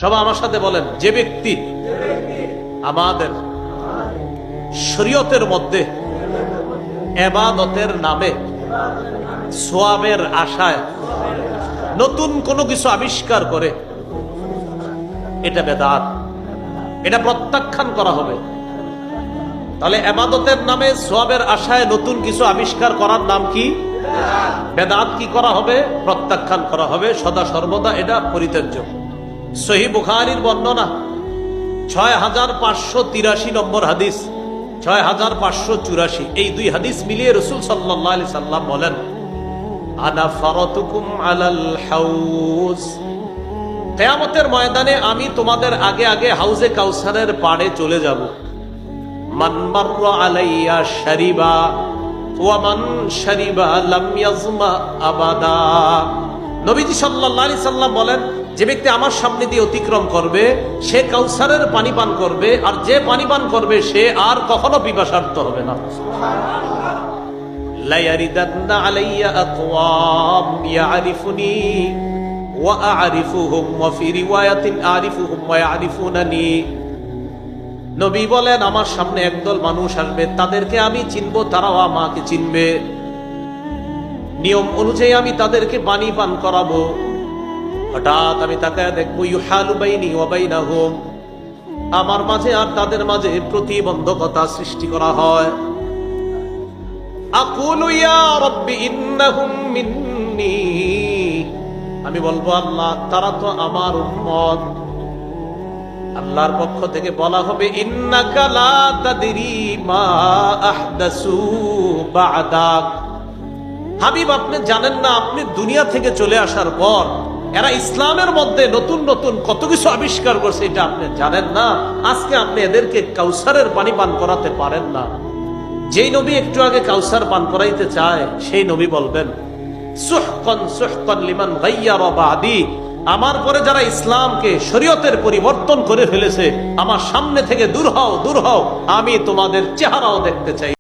সবাই আমার সাথে বলেন, যে ব্যক্তি আমাদের শরীয়তের মধ্যে ইবাদতের নামে সওয়াবের আশায় নতুন কোনো কিছু আবিষ্কার করে, এটা বেদাত, এটা প্রত্যাখ্যান করা হবে। তাহলে ইবাদতের নামে সওয়াবের আশায় নতুন কিছু আবিষ্কার করার নাম কি? বেদাত। কি করা হবে? প্রত্যাখ্যান করা হবে সদা সর্বদা, এটা পরিত্যাজ্য। সহিহ বুখারীর বর্ণনা 6583 নম্বর হাদিস, 6584, এই দুই হাদিস মিলিয়ে রাসূল সাল্লাল্লাহু আলাইহি সাল্লাম বলেন, আনা ফারাতুকুম আলাল হাউজ, কিয়ামতের ময়দানে আমি তোমাদের আগে আগে হাউজে কাউসারের পাড়ে চলে যাব। মান মাররা আলাইয়া শারিবা ওয়া মান শারিবা লাম ইয়াজমা আবাদা। নবীজি সাল্লাল্লাহু আলাইহি সাল্লাম বলেন, যে ব্যক্তি আমার সামনে দিয়ে অতিক্রম করবে সে কাউসারের পানি পান করবে, আর যে পানি পান করবে সে আর কখনো পিপাসার্ত হবে না। লা ইয়ারিদান্না আলাইয়া আকওয়াম ইয়ারিফুনি ওয়া আ'রিফুহুম ওয়া ফি রিওয়ায়াতিন আ'রিফুহুম ওয়া ইয়ারিফুনানি। নবী বলেন, আমার সামনে একদল মানুষ আসবে, তাদেরকে আমি চিনবো, তারাও আমাকে চিনবে। নিয়ম অনুযায়ী আমি তাদেরকে পানি পান করাবো। হঠাৎ আমি তাকায় দেখবো, ইউহালু বাইনি ওয়া বাইনাহুম, আমার মাঝে আর তাদের মাঝে প্রতিবন্ধকতা সৃষ্টি করা হয়। আকুলু ইয়া রাব্বি ইন্নাহুম মিন্নি, আমি বলবো, আল্লাহ তারা তো আমার উম্মত। আল্লাহর পক্ষ থেকে বলা হবে, ইন্নাকা লা তাদরি মা আহদাসু বা'দাক, হাবিব আপনি জানেন না, আপনি দুনিয়া থেকে চলে আসার পর এরা ইসলামের মধ্যে নতুন নতুন কত কিছু আবিষ্কার করছে, এটা আপনি জানেন না। আজকে আপনি এদেরকে কাউসারের পানি পান করাতে পারেন না। যেই নবী একটু আগে কাউসার পান করাইতে চায়, সেই নবী বলবেন, সুহকান সুহকান লিমান গায়্যারা বাদি, আমার পরে যারা ইসলামকে শরীয়তের পরিবর্তন করে ফেলেছে, আমার সামনে থেকে দূর হও, দূর হও, আমি তোমাদের চেহারাও দেখতে চাই।